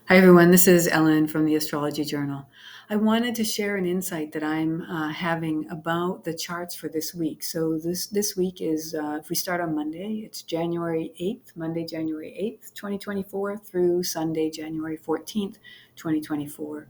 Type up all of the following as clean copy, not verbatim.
Hi, everyone. This is Ellen from the Astrology Journal. I wanted to share an insight that I'm having about the charts for this week. So this week is, if we start on Monday, it's January 8th, Monday, January 8th, 2024, through Sunday, January 14th, 2024.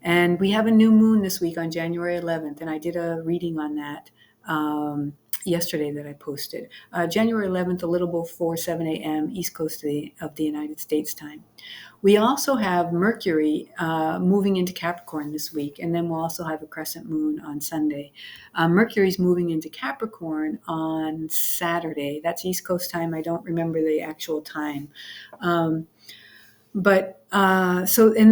And we have a new moon this week on January 11th, and I did a reading on that yesterday that I posted. January 11th, a little before 7 a.m. East Coast of the United States time. We also have Mercury moving into Capricorn this week, and then we'll also have a crescent moon on Sunday. Mercury's moving into Capricorn on Saturday. That's East Coast time. I don't remember the actual time. And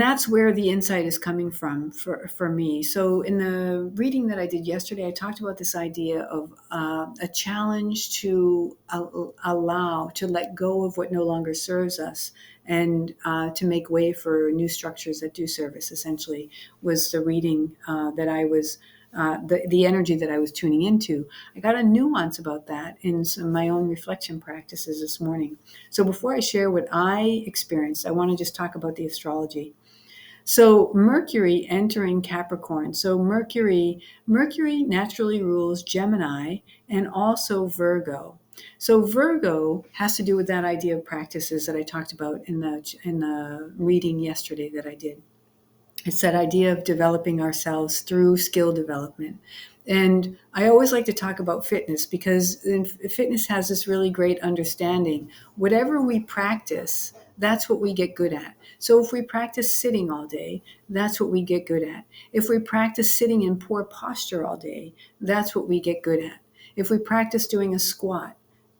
that's where the insight is coming from for me. So in the reading that I did yesterday, I talked about this idea of a challenge to allow, to let go of what no longer serves us, and to make way for new structures that do serve us, essentially, was the reading that I was, the energy that I was tuning into. I got a nuance about that in some of my own reflection practices this morning. So before I share what I experienced, I want to just talk about the astrology. So Mercury entering Capricorn. So Mercury naturally rules Gemini and also Virgo. So Virgo has to do with that idea of practices that I talked about in the reading yesterday that I did. It's that idea of developing ourselves through skill development. And I always like to talk about fitness because fitness has this really great understanding. Whatever we practice, that's what we get good at. So if we practice sitting all day, that's what we get good at. If we practice sitting in poor posture all day, that's what we get good at. If we practice doing a squat,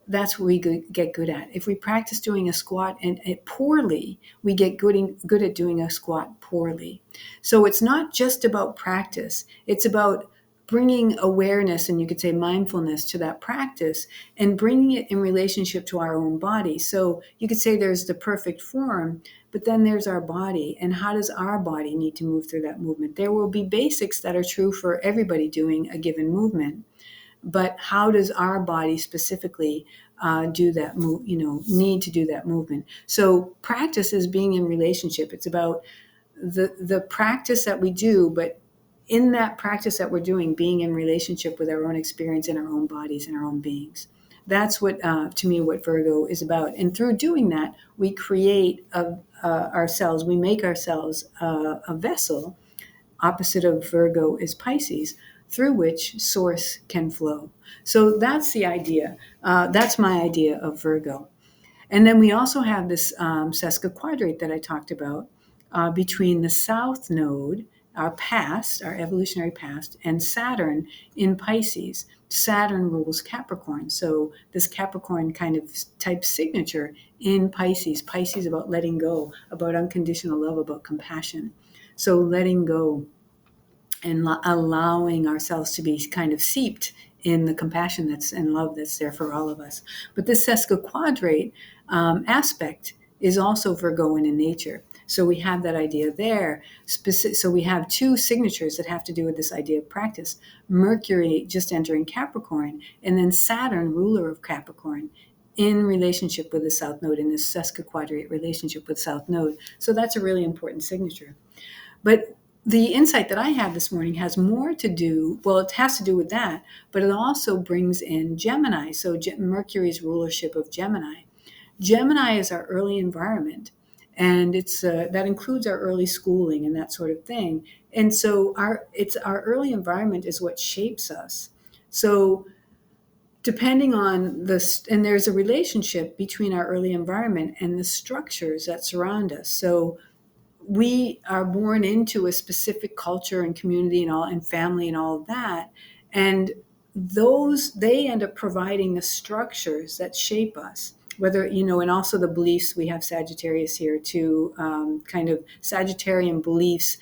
that's what we get good at. If we practice doing a squat and poorly, we get good at doing a squat poorly. So it's not just about practice. It's about bringing awareness, and you could say mindfulness, to that practice and bringing it in relationship to our own body. So you could say there's the perfect form, but then there's our body. And how does our body need to move through that movement? There will be basics that are true for everybody doing a given movement. But how does our body specifically do that move, need to do that movement? So practice is being in relationship. It's about the practice that we do, but in that practice that we're doing, being in relationship with our own experience in our own bodies and our own beings. That's what, to me, what Virgo is about. And through doing that, we create ourselves, we make ourselves a vessel. Opposite of Virgo is Pisces, through which source can flow. So that's the idea. That's my idea of Virgo. And then we also have this sesquiquadrate that I talked about between the South Node, our past, our evolutionary past, and Saturn in Pisces. Saturn rules Capricorn. So this Capricorn kind of type signature in Pisces. Pisces about letting go, about unconditional love, about compassion. So letting go and allowing ourselves to be kind of seeped in the compassion that's and love that's there for all of us. But this sesquiquadrate aspect is also Virgoan in nature. So we have that idea there. So we have two signatures that have to do with this idea of practice. Mercury just entering Capricorn, and then Saturn, ruler of Capricorn, in relationship with the South Node, in this sesquiquadrate relationship with South Node. So that's a really important signature. But the insight that I have this morning has more to do, well, it has to do with that, but it also brings in Gemini. So Mercury's rulership of Gemini. Gemini is our early environment, and it's that includes our early schooling and that sort of thing. And so our early environment is what shapes us. So depending on this, and there's a relationship between our early environment and the structures that surround us. So we are born into a specific culture and community and all, and family and all of that. And they end up providing the structures that shape us, whether, and also the beliefs. We have Sagittarius here too, kind of Sagittarian beliefs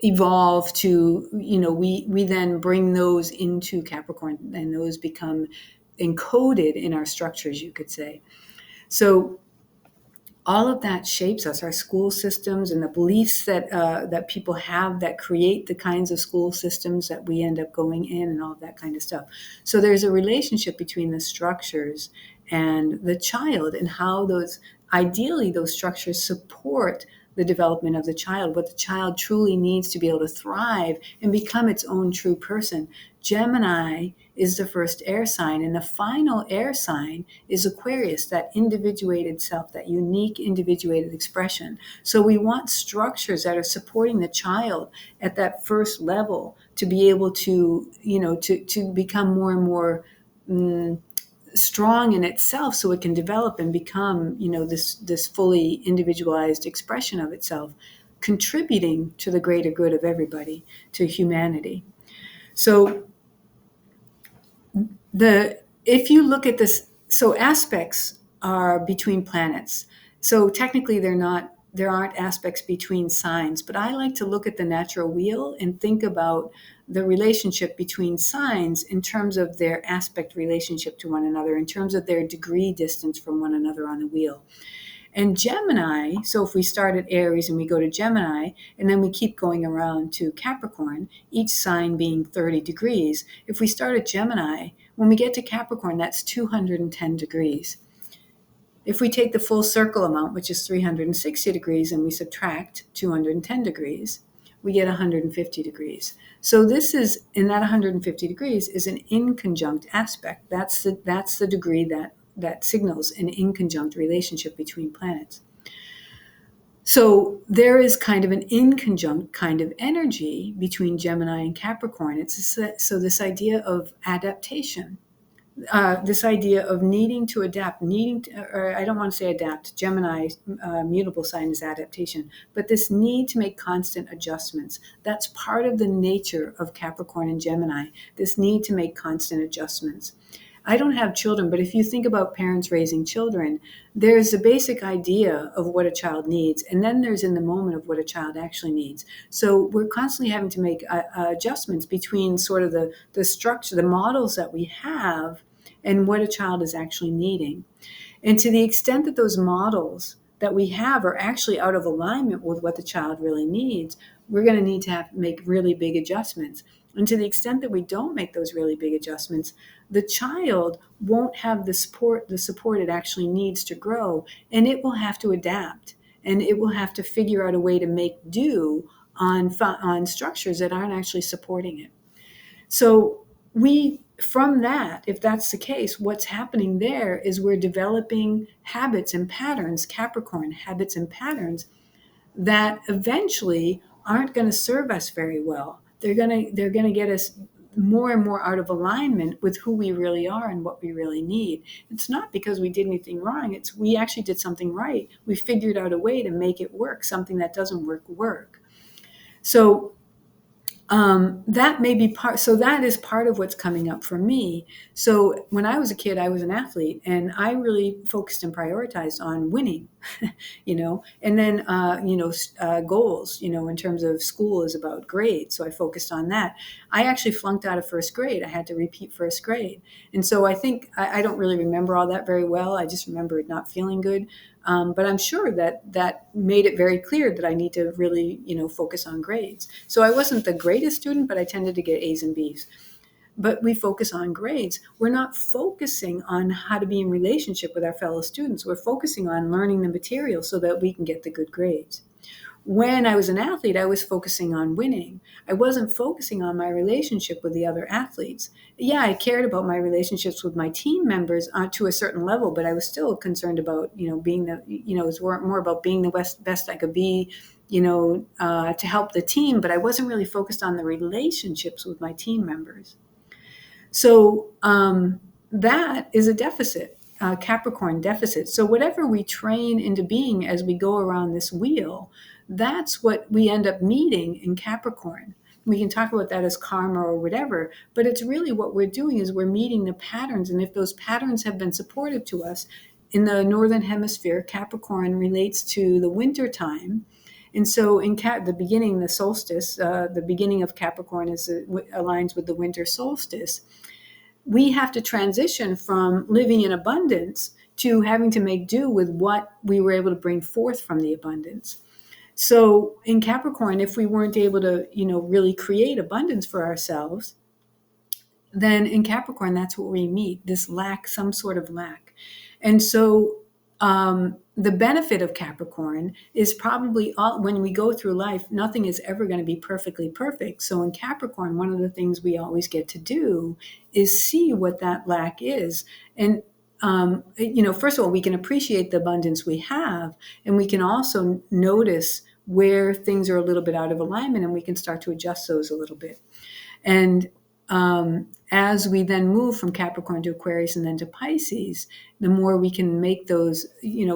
evolve to, we then bring those into Capricorn, and those become encoded in our structures, you could say. So all of that shapes us, our school systems and the beliefs that people have that create the kinds of school systems that we end up going in and all of that kind of stuff. So there's a relationship between the structures and the child and how ideally those structures support the development of the child, what the child truly needs to be able to thrive and become its own true person. Gemini is the first air sign, and the final air sign is Aquarius, that individuated self, that unique individuated expression. So we want structures that are supporting the child at that first level to be able to, to become more and more strong in itself, so it can develop and become, this fully individualized expression of itself, contributing to the greater good of everybody, to humanity. So if you look at this, so aspects are between planets. So technically there aren't aspects between signs, but I like to look at the natural wheel and think about the relationship between signs in terms of their aspect relationship to one another, in terms of their degree distance from one another on the wheel. And Gemini, so if we start at Aries and we go to Gemini, and then we keep going around to Capricorn, each sign being 30 degrees. If we start at Gemini, when we get to Capricorn, that's 210 degrees. If we take the full circle amount, which is 360 degrees, and we subtract 210 degrees, we get 150 degrees. So this is, in that 150 degrees, is an inconjunct aspect. That's the degree that signals an inconjunct relationship between planets. So there is kind of an inconjunct kind of energy between Gemini and Capricorn. So this idea of adaptation, this idea of needing to adapt, or I don't want to say adapt. Gemini's mutable sign is adaptation, but this need to make constant adjustments. That's part of the nature of Capricorn and Gemini, this need to make constant adjustments. I don't have children, but if you think about parents raising children, there's a basic idea of what a child needs, and then there's in the moment of what a child actually needs. So we're constantly having to make adjustments between sort of the structure, the models that we have, and what a child is actually needing. And to the extent that those models that we have are actually out of alignment with what the child really needs, we're going to need to make really big adjustments. And to the extent that we don't make those really big adjustments, the child won't have the support it actually needs to grow, and it will have to adapt, and it will have to figure out a way to make do on structures that aren't actually supporting it. So from that, if that's the case, what's happening there is we're developing habits and patterns, Capricorn habits and patterns, that eventually aren't going to serve us very well. They're going to get us more and more out of alignment with who we really are and what we really need. It's not because we did anything wrong. It's we actually did something right. We figured out a way to make it work, something that doesn't work. So that may be part. So that is part of what's coming up for me. So when I was a kid, I was an athlete, and I really focused and prioritized on winning, and then goals. In terms of school is about grades, so I focused on that. I actually flunked out of first grade. I had to repeat first grade, and so I think I don't really remember all that very well. I just remember it not feeling good. But I'm sure that made it very clear that I need to really, focus on grades. So I wasn't the greatest student, but I tended to get A's and B's. But we focus on grades. We're not focusing on how to be in relationship with our fellow students. We're focusing on learning the material so that we can get the good grades. When I was an athlete, I was focusing on winning. I wasn't focusing on my relationship with the other athletes. Yeah, I cared about my relationships with my team members to a certain level, but I was still concerned about, being it was more about being the best I could be, to help the team, but I wasn't really focused on the relationships with my team members. So that is a deficit, Capricorn deficit. So whatever we train into being as we go around this wheel, that's what we end up needing in Capricorn. We can talk about that as karma or whatever, but it's really what we're doing is we're meeting the patterns. And if those patterns have been supportive to us, in the Northern Hemisphere, Capricorn relates to the winter time. And so in the beginning, the solstice, the beginning of Capricorn aligns with the winter solstice. We have to transition from living in abundance to having to make do with what we were able to bring forth from the abundance. So in Capricorn, if we weren't able to, really create abundance for ourselves, then in Capricorn, that's what we meet, this lack, some sort of lack. And so the benefit of Capricorn is probably when we go through life, nothing is ever going to be perfectly perfect. So in Capricorn, one of the things we always get to do is see what that lack is. And, first of all, we can appreciate the abundance we have, and we can also notice where things are a little bit out of alignment, and we can start to adjust those a little bit. And as we then move from Capricorn to Aquarius and then to Pisces, the more we can make those,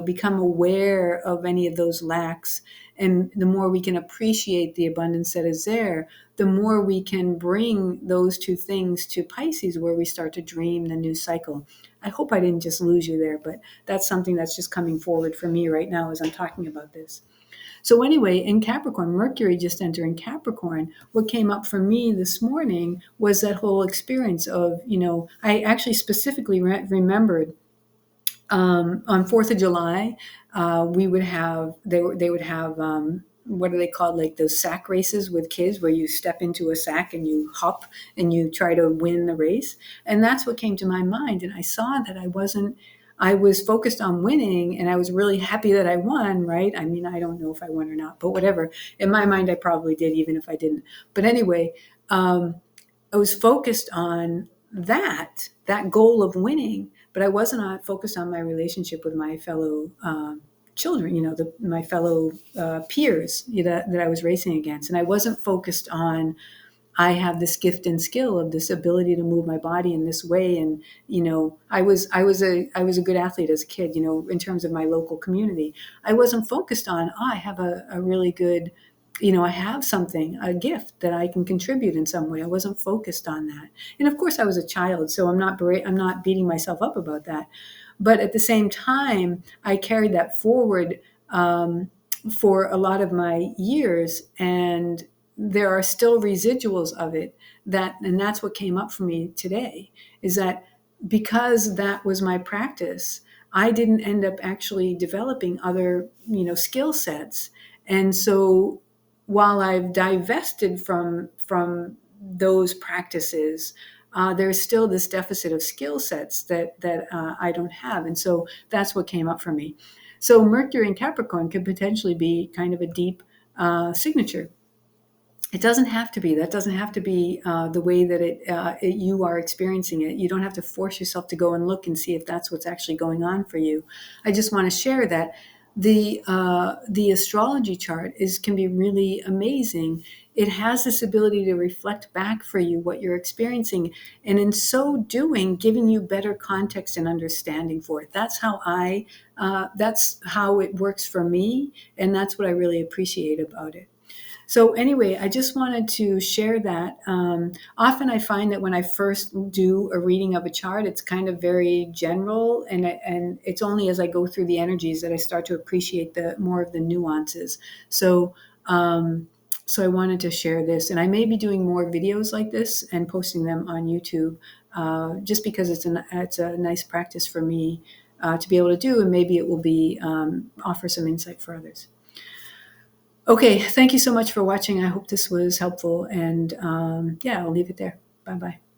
become aware of any of those lacks, and the more we can appreciate the abundance that is there, the more we can bring those two things to Pisces, where we start to dream the new cycle. I hope I didn't just lose you there, but that's something that's just coming forward for me right now as I'm talking about this. So anyway, in Capricorn, Mercury just entering Capricorn, what came up for me this morning was that whole experience of, I actually specifically remembered on 4th of July, we would have, they would have, what are they called? Like those sack races with kids where you step into a sack and you hop and you try to win the race. And that's what came to my mind. And I saw that I was focused on winning, and I was really happy that I won, right? I mean, I don't know if I won or not, but whatever. In my mind, I probably did, even if I didn't. But anyway, I was focused on that goal of winning, but I wasn't focused on my relationship with my fellow children, my fellow peers that I was racing against. And I wasn't focused on, I have this gift and skill of this ability to move my body in this way. And, I was a good athlete as a kid, in terms of my local community. I wasn't focused on, I have a really good, I have something, a gift that I can contribute in some way. I wasn't focused on that. And of course I was a child, so I'm not beating myself up about that. But at the same time, I carried that forward for a lot of my years, and there are still residuals of it and that's what came up for me today, is that because that was my practice, I didn't end up actually developing other, skill sets. And so while I've divested from those practices, there's still this deficit of skill sets that I don't have. And so that's what came up for me. So Mercury in Capricorn could potentially be kind of a deep signature. It doesn't have to be. That doesn't have to be the way that you are experiencing it. You don't have to force yourself to go and look and see if that's what's actually going on for you. I just want to share that the astrology chart can be really amazing. It has this ability to reflect back for you what you're experiencing, and in so doing, giving you better context and understanding for it. That's how it works for me, and that's what I really appreciate about it. So anyway, I just wanted to share that. Often I find that when I first do a reading of a chart, it's kind of very general, and it's only as I go through the energies that I start to appreciate more of the nuances. So I wanted to share this, and I may be doing more videos like this and posting them on YouTube, just because it's a nice practice for me to be able to do, and maybe it will be offer some insight for others. Okay, thank you so much for watching. I hope this was helpful, and I'll leave it there. Bye-bye.